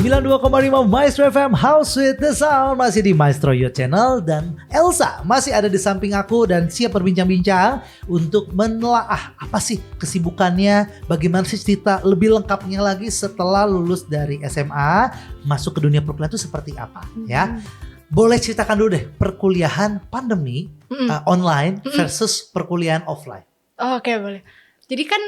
92,5 Maestro FM House with the Sound. Masih di Maestro Youth Channel. Dan Elsa masih ada di samping aku dan siap berbincang-bincang untuk menelaah apa sih kesibukannya, bagaimana sih cerita lebih lengkapnya lagi setelah lulus dari SMA, masuk ke dunia perkuliahan itu seperti apa ya. Boleh ceritakan dulu deh perkuliahan pandemi online versus perkuliahan offline. Oke, boleh. Jadi kan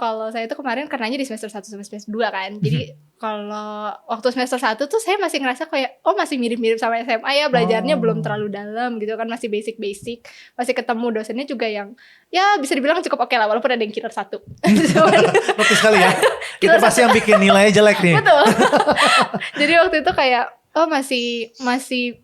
kalau saya itu kemarin karenanya di semester 1 sampai semester 2 kan. Jadi kalau waktu semester 1 tuh saya masih ngerasa kayak masih mirip-mirip sama SMA ya, belajarnya belum terlalu dalam gitu kan, masih basic-basic. Masih ketemu dosennya juga yang ya bisa dibilang cukup oke lah, walaupun ada yang killer 1. Betul sekali ya. Kita pasti yang bikin nilainya jelek nih. Betul. Jadi waktu itu kayak masih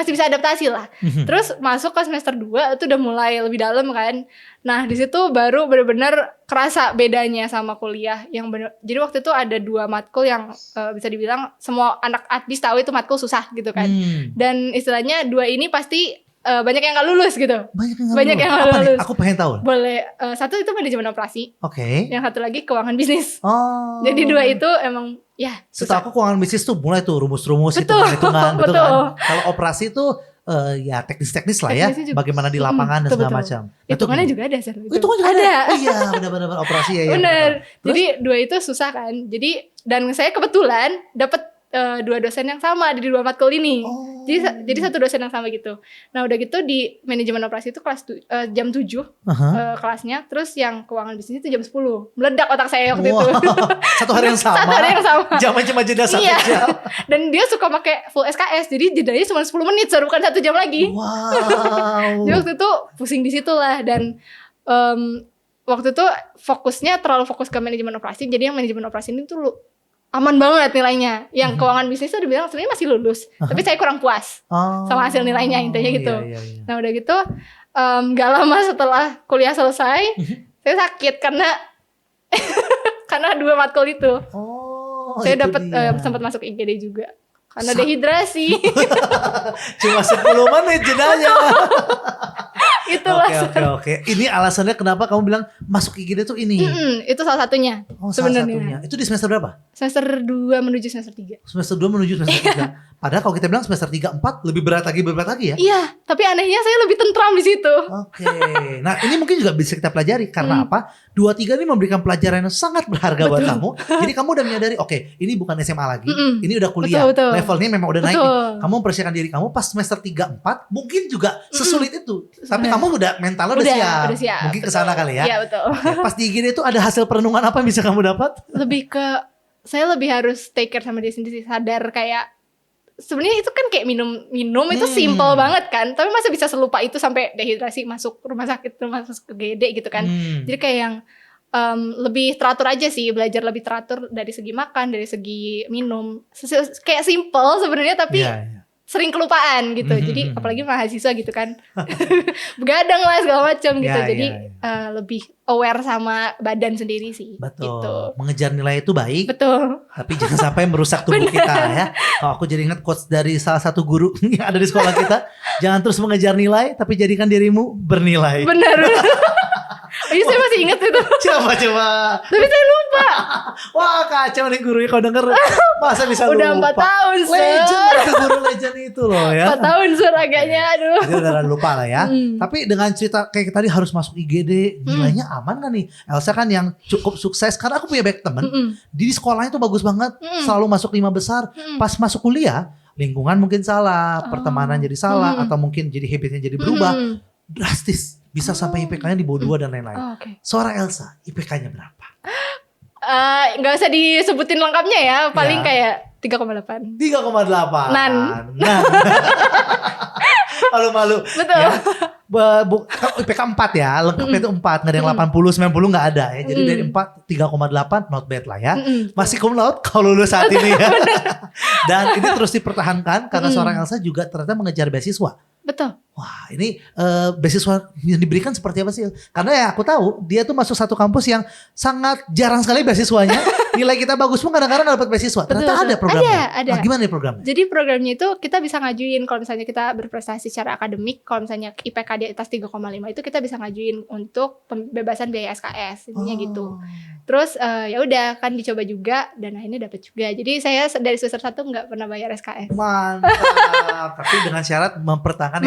bisa adaptasi lah. Terus masuk ke semester 2 itu udah mulai lebih dalam kan. Nah, di situ baru benar-benar kerasa bedanya sama kuliah yang bener. Jadi waktu itu ada 2 matkul yang bisa dibilang semua anak admis tahu itu matkul susah gitu kan. Dan istilahnya 2 ini pasti banyak yang gak lulus gitu. Banyak yang gak lulus. Aku pengen tahu. Boleh. Satu itu manajemen operasi. Oke. Yang satu lagi keuangan bisnis. Oh. Jadi 2 itu emang ya setahu aku keuangan bisnis tuh mulai tuh rumus-rumus, hitungan-hitungan, betul kan? Kalau operasi tuh ya teknis-teknis lah ya, bagaimana di lapangan dan segala macam. Hitungannya juga ada, Sir. Hitungan juga ada. Iya, benar-benar operasi ya. Benar. Jadi 2 itu susah kan. Jadi dan saya kebetulan dapat 2 dosen yang sama di 2 matkul ini. Jadi satu dosen yang sama gitu. Nah, udah gitu di manajemen operasi itu kelas jam 7 kelasnya, terus yang keuangan bisnis itu jam 10. Meledak otak saya waktu itu. Satu hari yang sama. Jamnya cuma jeda 1 jam. Dan dia suka pakai full SKS. Jadi jedanya cuma 10 menit, bukan 1 jam lagi. Wow. Jadi waktu itu pusing di situ lah. Dan waktu itu fokusnya terlalu fokus ke manajemen operasi. Jadi yang manajemen operasi ini tuh aman banget nilainya. Yang keuangan bisnis tuh dibilang sebenarnya masih lulus, tapi saya kurang puas sama hasil nilainya, intinya gitu. Iya. Nah udah gitu gak lama setelah kuliah selesai saya sakit karena 2 matkul itu. Saya dapat sempat masuk IGD juga karena dehidrasi. Cuma 10 menit jedanya. Itulah. Oke. Ini alasannya kenapa kamu bilang masuk IGD tuh ini? Itu salah satunya. Sebenarnya. Itu di semester berapa? Semester 2 menuju semester 3. Semester 2 menuju semester 3. Padahal kalau kita bilang semester 3, 4 lebih berat lagi ya? Iya, tapi anehnya saya lebih tentram di situ. Oke. Nah, ini mungkin juga bisa kita pelajari karena apa? 2, 3 ini memberikan pelajaran yang sangat berharga buat kamu. Jadi kamu udah menyadari, oke, ini bukan SMA lagi, ini udah kuliah. Betul. Levelnya memang udah naik nih. Kamu mempersiapkan diri kamu pas semester 3, 4 mungkin juga sesulit itu. Tapi kamu udah mentalnya udah siap. Mungkin kesana kali ya. Iya, betul. Pas di IGD itu ada hasil perenungan apa yang bisa kamu dapat? Saya lebih harus take care sama diri sendiri, sadar kayak sebenarnya itu kan kayak minum itu simple banget kan, tapi masa bisa selupa itu sampai dehidrasi, masuk rumah sakit, masuk ke GD gitu kan. Jadi kayak yang lebih teratur aja sih, belajar lebih teratur dari segi makan, dari segi minum, kayak simple sebenarnya tapi sering kelupaan gitu. Jadi apalagi mahasiswa gitu kan, begadang lah segala macam gitu. Jadi lebih aware sama badan sendiri sih. Betul. Gitu. Mengejar nilai itu baik. Betul. Tapi jangan sampai merusak tubuh kita ya. Kalau aku jadi ingat quotes dari salah satu guru yang ada di sekolah kita, jangan terus mengejar nilai, tapi jadikan dirimu bernilai. Benar. Iya, saya masih ingat itu. Coba. Tapi saya lupa. Wah, kacau nih gurunya kalau denger. Masa bisa lupa? Udah 4 tahun, Sir. Legend itu guru legend itu loh ya. 4 tahun, Sir, agaknya. Aduh. Jadi udah lupa lah ya. Tapi dengan cerita kayak tadi harus masuk IGD, nilainya aman gak nih? Elsa kan yang cukup sukses. Karena aku punya banyak temen. Di sekolahnya tuh bagus banget. Selalu masuk 5 besar. Pas masuk kuliah, lingkungan mungkin salah. Pertemanan jadi salah. Atau mungkin jadi habitnya jadi berubah. Drastis. Bisa sampai IPK-nya di bawah 2 dan lain-lain. Seorang Elsa, IPK-nya berapa? Gak usah disebutin lengkapnya ya. Paling kayak 3,8. 3,8. Nan. Malu-malu. Betul. Ya. IPK 4 ya. Lengkapnya itu 4. Gak ada yang 80, 90 gak ada ya. Jadi dari 4, 3,8 not bad lah ya. Masih cum laude kalau lulus saat ini ya. Dan ini terus dipertahankan karena seorang Elsa juga ternyata mengejar beasiswa. Betul. Wah, ini beasiswa yang diberikan seperti apa sih? Karena ya aku tahu dia tuh masuk satu kampus yang sangat jarang sekali beasiswanya. Nilai kita bagus pun kadang-kadang gak dapat beasiswa. Ternyata ada programnya. Ada. Nah, gimana nih programnya? Jadi programnya itu kita bisa ngajuin kalau misalnya kita berprestasi secara akademik. Kalau misalnya IPK di atas 3,5 itu kita bisa ngajuin untuk pembebasan biaya SKS. Intinya gitu. Terus ya udah kan dicoba juga dan akhirnya dapat juga. Jadi saya dari semester 1 nggak pernah bayar SKS. Mantap. Tapi dengan syarat mempertahankan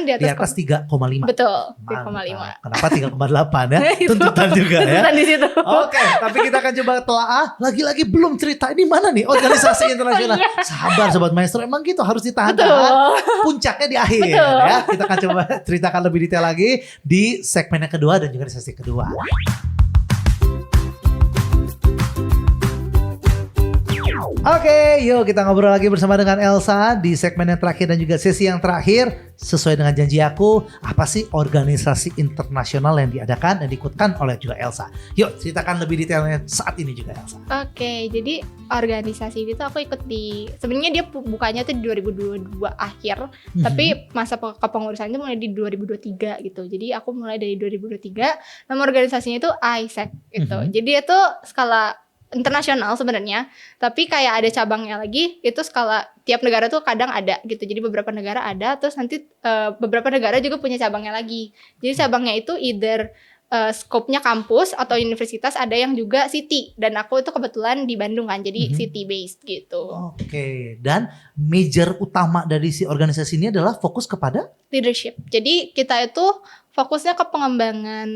di atas 3,5. Betul, Mantap. 3,5. Kenapa 3,8 ya? Itu. Tuntutan juga ya. Tuntutan di situ. Oke, tapi kita akan coba telaah. Lagi-lagi belum cerita ini mana nih organisasi internasional. Iya. Sabar Sobat Maestro, emang gitu harus ditahan-tahan. Betul. Puncaknya di akhir Betul. ya. Kita akan coba ceritakan lebih detail lagi di segmen yang kedua dan juga di sesi kedua. Oke, yuk kita ngobrol lagi bersama dengan Elsa di segmen yang terakhir dan juga sesi yang terakhir. Sesuai dengan janji aku, apa sih organisasi internasional yang diadakan dan diikutkan oleh juga Elsa? Yuk ceritakan lebih detailnya saat ini juga Elsa. Oke, jadi organisasi ini tuh aku ikut sebenarnya dia bukanya tuh di 2022 akhir, tapi masa kepengurusannya mulai di 2023 gitu. Jadi aku mulai dari 2023, nama organisasinya itu AIESEC gitu. Jadi itu skala internasional sebenarnya, tapi kayak ada cabangnya lagi, itu skala tiap negara tuh kadang ada gitu. Jadi beberapa negara ada, terus nanti beberapa negara juga punya cabangnya lagi. Jadi cabangnya itu either scope-nya kampus atau universitas, ada yang juga city, dan aku itu kebetulan di Bandung kan, jadi city based gitu. Oke, dan major utama dari si organisasi ini adalah fokus kepada leadership. Jadi kita itu fokusnya ke pengembangan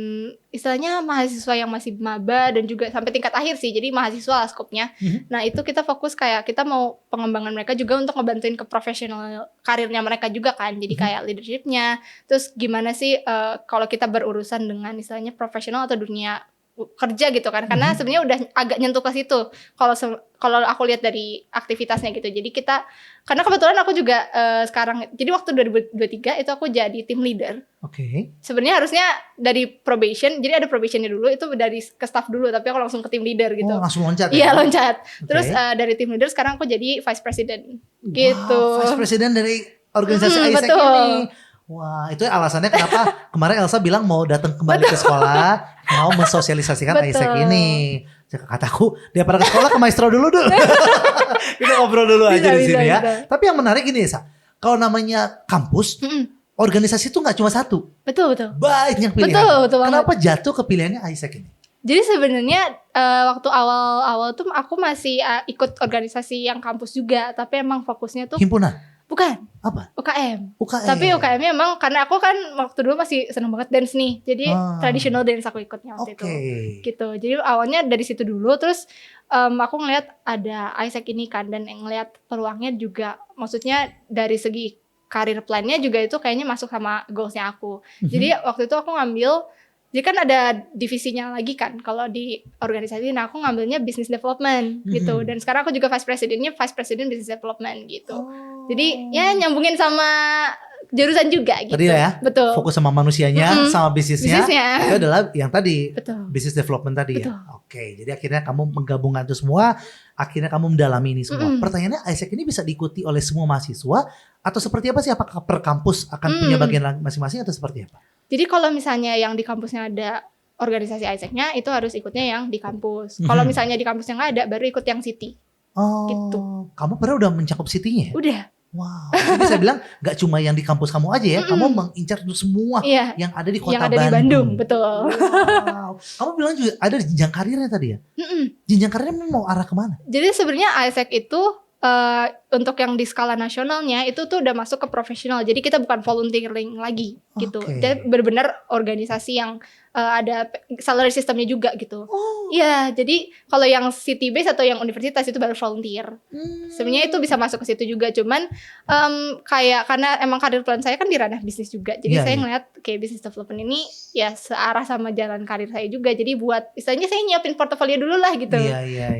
istilahnya mahasiswa yang masih maba dan juga sampai tingkat akhir sih. Jadi mahasiswa lah skopnya. Nah itu kita fokus kayak kita mau pengembangan mereka juga untuk ngebantuin ke profesional karirnya mereka juga kan. Jadi kayak leadershipnya. Terus gimana sih kalau kita berurusan dengan istilahnya profesional atau dunia kerja gitu kan, karena sebenarnya udah agak nyentuh ke situ kalau aku lihat dari aktivitasnya gitu. Jadi kita, karena kebetulan aku juga sekarang, jadi waktu 2023 itu aku jadi team leader. Oke. Sebenarnya harusnya dari probation, jadi ada probationnya dulu, itu dari ke staff dulu, tapi aku langsung ke team leader gitu. Oh, langsung loncat Iya, ya? loncat. Okay. Terus dari team leader sekarang aku jadi vice president gitu. Wow, vice president dari organisasi AIESEC betul. ini. Wah, itu alasannya kenapa kemarin Elsa bilang mau datang kembali ke sekolah, mau mensosialisasikan AIESEC ini. Kataku, dia pada ke sekolah ke maestro dulu. Kita ngobrol dulu aja di sini ya. Tapi yang menarik ini ya, Sa. Kalau namanya kampus, organisasi itu nggak cuma satu. Betul. Banyak pilihan. Betul Kenapa jatuh ke pilihannya AIESEC ini? Jadi sebenarnya waktu awal-awal tuh aku masih ikut organisasi yang kampus juga, tapi emang fokusnya tuh Himpunan? bukan. Apa? UKM. UKM. Tapi UKM-nya emang karena aku kan waktu dulu masih seneng banget dance nih. Jadi traditional dance aku ikutnya waktu itu. Gitu. Jadi awalnya dari situ dulu, terus aku ngeliat ada AIESEC ini kan, dan ngeliat peluangnya juga, maksudnya dari segi karir plan-nya juga itu kayaknya masuk sama goals-nya aku. Jadi waktu itu aku ngambil, jadi kan ada divisinya lagi kan kalau di organisasi. Nah aku ngambilnya business development gitu, dan sekarang aku juga vice president business development gitu. Jadi ya nyambungin sama jurusan juga gitu. Tadi ya, betul. Fokus sama manusianya, sama bisnisnya. Itu adalah yang tadi, betul. Business development tadi Betul. ya. Oke, jadi akhirnya kamu menggabungkan itu semua, akhirnya kamu mendalami ini semua. Pertanyaannya, AIESEC ini bisa diikuti oleh semua mahasiswa atau seperti apa sih? Apakah per kampus akan punya bagian masing-masing atau seperti apa? Jadi kalau misalnya yang di kampusnya ada organisasi AIESEC-nya, itu harus ikutnya yang di kampus. Kalau misalnya di kampusnya nggak ada, baru ikut yang city. Oh, gitu. Kamu pernah udah mencakup city-nya ya? Udah. Wow, jadi saya bilang gak cuma yang di kampus kamu aja ya, kamu mengincar untuk semua yang ada di kota yang ada di Bandung, betul. Wow. Kamu bilang juga ada jenjang karirnya tadi ya? Jenjang karirnya mau arah kemana? Jadi sebenarnya AIESEC itu untuk yang di skala nasionalnya itu tuh udah masuk ke profesional. Jadi kita bukan volunteering lagi gitu. Jadi benar-benar organisasi yang ada salary sistemnya juga gitu. Iya, jadi kalau yang city base atau yang universitas itu baru volunteer. Sebenarnya itu bisa masuk ke situ juga, cuman kayak karena emang karir plan saya kan di ranah bisnis juga. Jadi saya ngeliat kayak business development ini ya searah sama jalan karir saya juga. Jadi buat istilahnya saya nyiapin portofolio dulu lah gitu.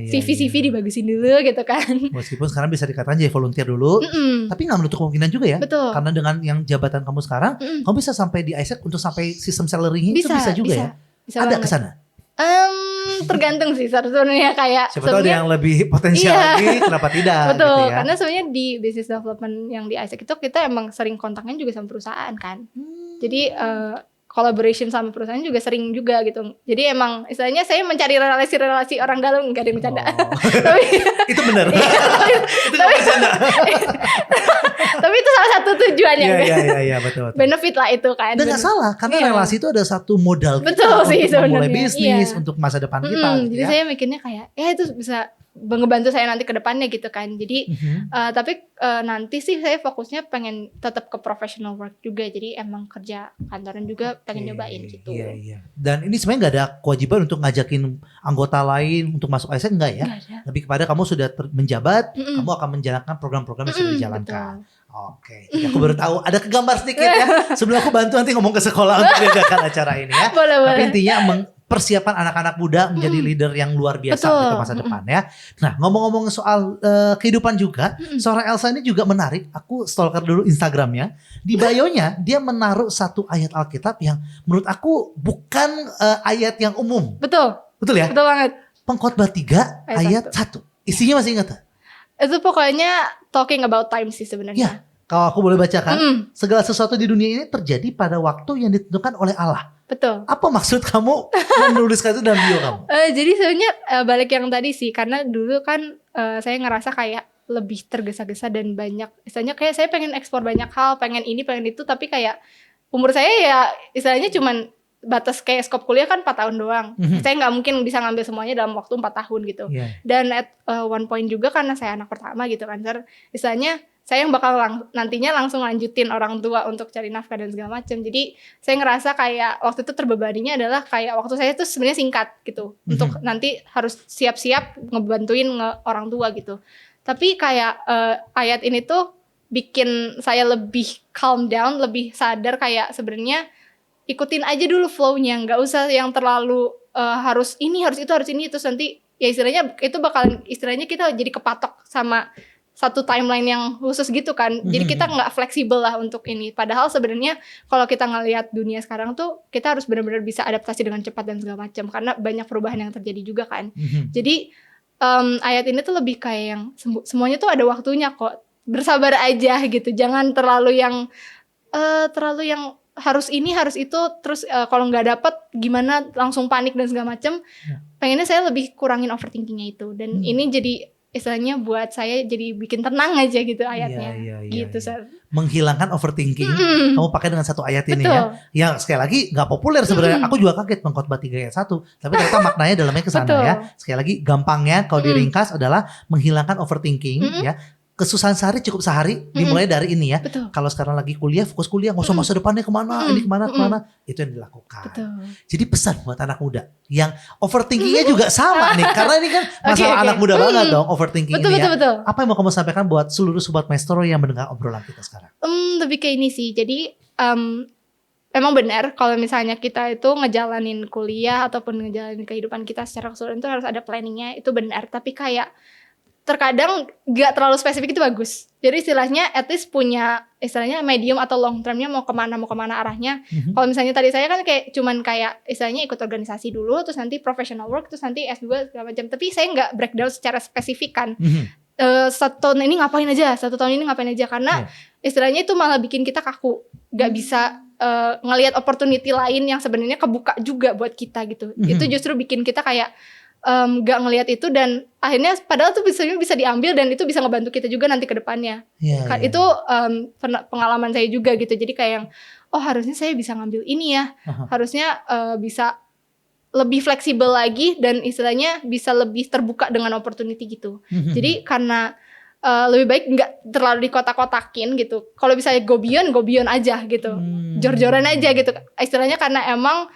CV dibagusin dulu gitu kan. Meskipun sekarang bisa dikatakan jadi volunteer dulu, tapi nggak menutup kemungkinan juga ya. Betul. Karena dengan yang jabatan kamu sekarang, kamu bisa sampai di AIESEC untuk sampai sistem salary-nya itu bisa juga ya. Bisa ada banget. kesana? Tergantung sih sebenarnya, kayak siapa tahu ada yang lebih potensial lagi, kenapa tidak? Betul, gitu ya. karena sebenarnya di business development yang di AIESEC itu kita emang sering kontaknya juga sama perusahaan kan. Jadi collaboration sama perusahaan juga sering juga gitu. Jadi emang istilahnya saya mencari relasi-relasi orang dalam, enggak ada yang bercanda. Tapi Itu benar. Itu nggak bercanda. tapi itu salah satu tujuannya. Iya, betul. Benefit lah itu kan. Dan nggak salah, karena Iya. relasi itu ada satu modal kita Betul sih untuk memulai sebenarnya. bisnis, Iya. untuk masa depan kita. Gitu Jadi ya. saya mikirnya kayak ya itu bisa ngebantu saya nanti ke depannya gitu kan. Jadi tapi nanti sih saya fokusnya pengen tetap ke professional work juga. Jadi emang kerja kantoran juga pengen nyobain gitu. Iya. Dan ini sebenarnya nggak ada kewajiban untuk ngajakin anggota lain untuk masuk ASN, enggak ya? Nggak ada. Lebih kepada kamu sudah menjabat, kamu akan menjalankan program-program yang sudah Mm-mm, dijalankan. betul. Oke, jadi aku baru tahu ada kegambar sedikit ya. Sebelum aku bantu nanti ngomong ke sekolah untuk menjalankan acara ini ya. Boleh. Tapi intinya persiapan anak-anak muda menjadi leader yang luar biasa Betul. gitu masa depan ya. Nah, ngomong-ngomong soal kehidupan juga, seorang Elsa ini juga menarik. Aku stalker dulu Instagramnya. Di bio-nya dia menaruh satu ayat Alkitab yang menurut aku bukan ayat yang umum. Betul. Betul ya? Betul banget. Pengkhotbah 3 ayat 1. Isinya masih ingat? Itu pokoknya talking about time sih sebenarnya. Ya, kalau aku boleh bacakan, segala sesuatu di dunia ini terjadi pada waktu yang ditentukan oleh Allah. Betul. Apa maksud kamu menuliskan itu dalam bio kamu? Jadi sebenarnya balik yang tadi sih, karena dulu kan saya ngerasa kayak lebih tergesa-gesa dan banyak, istilahnya kayak saya pengen ekspor banyak hal, pengen ini, pengen itu, tapi kayak umur saya ya istilahnya cuman batas kayak skop kuliah kan 4 tahun doang. Saya nggak mungkin bisa ngambil semuanya dalam waktu 4 tahun gitu. Yeah. Dan at one point juga karena saya anak pertama gitu kan, istilahnya saya yang bakal nantinya langsung lanjutin orang tua untuk cari nafkah dan segala macam. Jadi saya ngerasa kayak waktu itu terbebaninya adalah kayak waktu saya tuh sebenarnya singkat gitu. Untuk nanti harus siap-siap ngebantuin orang tua gitu. Tapi kayak ayat ini tuh bikin saya lebih calm down, lebih sadar kayak sebenarnya ikutin aja dulu flow-nya, nggak usah yang terlalu harus ini, harus itu, harus ini, terus nanti ya istilahnya itu bakalan istilahnya kita jadi kepatok sama satu timeline yang khusus gitu kan. Jadi kita nggak fleksibel lah untuk ini. Padahal sebenarnya kalau kita ngelihat dunia sekarang tuh kita harus benar-benar bisa adaptasi dengan cepat dan segala macam karena banyak perubahan yang terjadi juga kan. Jadi ayat ini tuh lebih kayak yang semuanya tuh ada waktunya kok. Bersabar aja gitu. Jangan terlalu yang harus ini, harus itu, terus kalau nggak dapet gimana langsung panik dan segala macam. Pengennya saya lebih kurangin overthinkingnya itu. Dan ini jadi istilahnya buat saya jadi bikin tenang aja gitu ayatnya. Gitu, Sir. Menghilangkan overthinking. Kamu pakai dengan satu ayat ini Betul. ya. Yang sekali lagi gak populer sebenarnya. Aku juga kaget Pengkhotbah 3 ayat 1. Tapi ternyata maknanya dalamnya ke sana Betul. ya. Sekali lagi gampangnya kalau diringkas adalah menghilangkan overthinking ya. Kesusahan sehari cukup sehari, dimulai dari ini ya. Betul. Kalau sekarang lagi kuliah, fokus kuliah, nggak usah masa depannya kemana, ini kemana, itu yang dilakukan. Betul. Jadi pesan buat anak muda yang overthinkingnya juga sama nih, karena ini kan masalah Oke. anak muda banget dong, overthinking Betul, ini ya. betul. Apa yang mau kamu sampaikan buat seluruh sobat maestro yang mendengar obrolan kita sekarang? Lebih ke ini sih. Jadi emang benar kalau misalnya kita itu ngejalanin kuliah ataupun ngejalanin kehidupan kita secara keseluruhan itu harus ada planningnya, itu benar. Tapi kayak terkadang gak terlalu spesifik itu bagus. Jadi istilahnya at least punya istilahnya medium atau long termnya mau kemana arahnya. Kalau misalnya tadi saya kan kayak cuman kayak istilahnya ikut organisasi dulu, terus nanti professional work, terus nanti S2 segala macam. Tapi saya nggak breakdown secara spesifik kan. 1 tahun ini ngapain aja, 1 tahun ini ngapain aja, karena istilahnya itu malah bikin kita kaku, nggak bisa ngelihat opportunity lain yang sebenarnya kebuka juga buat kita gitu. Itu justru bikin kita kayak gak ngelihat itu, dan akhirnya padahal tuh bisa diambil dan itu bisa ngebantu kita juga nanti ke depannya. Itu pengalaman saya juga gitu. Jadi kayak yang harusnya saya bisa ngambil ini ya. Harusnya bisa lebih fleksibel lagi dan istilahnya bisa lebih terbuka dengan opportunity gitu. Jadi karena lebih baik nggak terlalu dikotak-kotakin gitu. Kalau bisa go beyond aja gitu. Jor-joran aja gitu. Istilahnya karena emang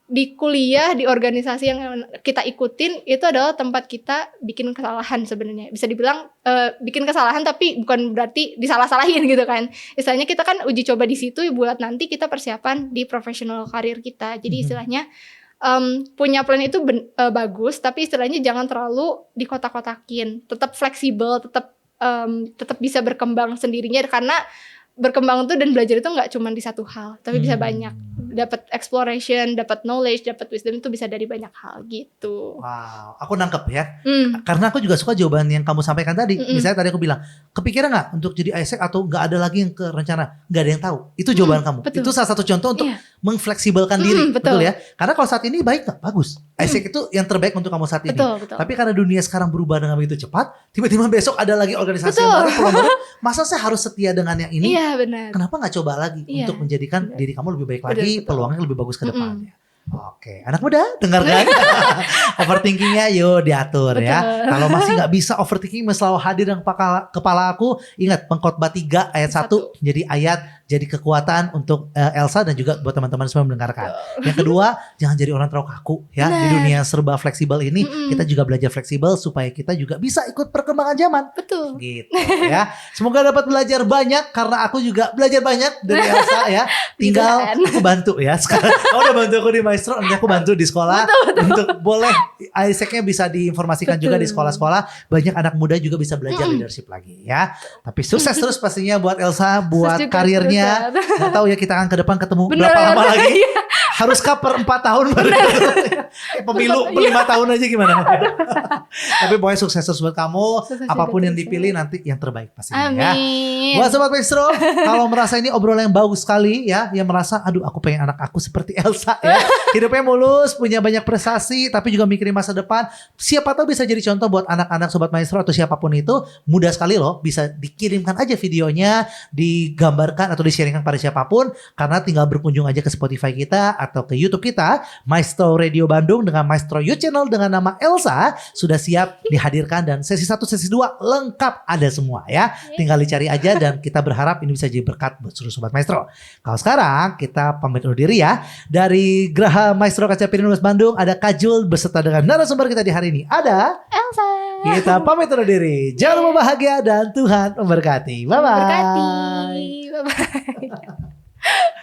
di kuliah, di organisasi yang kita ikutin itu adalah tempat kita bikin kesalahan sebenarnya. Bisa dibilang bikin kesalahan tapi bukan berarti disalah-salahin gitu kan. Istilahnya kita kan uji coba di situ buat nanti kita persiapan di professional karir kita. Jadi istilahnya punya plan itu bagus, tapi istilahnya jangan terlalu dikotak-kotakin. Tetap fleksibel, tetap bisa berkembang sendirinya, karena berkembang itu dan belajar itu nggak cuma di satu hal, tapi bisa banyak dapat exploration, dapat knowledge, dapat wisdom itu bisa dari banyak hal gitu. Wow, aku nangkep ya. Karena aku juga suka jawaban yang kamu sampaikan tadi. Misalnya tadi aku bilang, kepikiran nggak untuk jadi ASEC atau nggak ada lagi yang ke rencana? Nggak ada yang tahu. Itu jawaban kamu. Betul. Itu salah satu contoh untuk mengfleksibelkan diri, betul ya? Karena kalau saat ini baik nggak? Bagus. ASEC itu yang terbaik untuk kamu saat ini. Betul. Tapi karena dunia sekarang berubah dengan begitu cepat, tiba-tiba besok ada lagi organisasi yang baru, peluang baru. Masa saya harus setia dengan yang ini? Iya benar. Kenapa nggak coba lagi untuk menjadikan diri kamu lebih baik lagi, peluangnya lebih bagus ke depannya? Oke, anak muda dengarkan. Overthinkingnya yuk diatur ya. Kalau masih nggak bisa overthinking selalu hadir dalam kepala aku, ingat Pengkhotbah 3 ayat 1 jadi ayat, jadi kekuatan untuk Elsa dan juga buat teman-teman semua yang mendengarkan. Yang kedua, jangan jadi orang terlalu kaku ya. Di dunia serba fleksibel ini, kita juga belajar fleksibel supaya kita juga bisa ikut perkembangan zaman. Betul. Gitu ya. Semoga dapat belajar banyak karena aku juga belajar banyak dari Elsa ya. Tinggal aku bantu ya. Sekarang kamu udah bantu aku di Maestro, nanti aku bantu di sekolah untuk boleh ASEC-nya bisa diinformasikan juga di sekolah-sekolah. Banyak anak muda juga bisa belajar leadership lagi ya. Tapi sukses terus pastinya buat Elsa, buat karirnya. Gak tahu ya kita akan ke depan ketemu berapa lama lagi. Haruskah per 4 tahun baru pemilu per 5 tahun aja gimana? Tapi pokoknya sukses terus buat kamu. Apapun yang dipilih nanti yang terbaik pastinya. Amin. Buat Sobat Maestro, kalau merasa ini obrolan yang bagus sekali ya, yang merasa aduh aku pengen anak aku seperti Elsa ya. Hidupnya mulus, punya banyak prestasi, tapi juga mikirin masa depan. Siapa tahu bisa jadi contoh buat anak-anak Sobat Maestro atau siapapun itu. Mudah sekali loh, bisa dikirimkan aja videonya, digambarkan atau di-sharingkan pada siapapun. Karena tinggal berkunjung aja ke Spotify kita atau ke YouTube kita, Maestro Radio Bandung dengan Maestro Youth Channel dengan nama Elsa sudah siap dihadirkan dan sesi 1, sesi 2 lengkap ada semua ya. Tinggal dicari aja dan kita berharap ini bisa jadi berkat buat seluruh Sobat Maestro. Kalau sekarang kita pamit undur diri ya. Dari Geraha Maestro Kaca Piring Universitas Bandung ada Kajul beserta dengan narasumber kita di hari ini ada Elsa. Kita pamit undur diri. Jangan lupa bahagia dan Tuhan memberkati. Bye-bye. Memberkati. Bye-bye.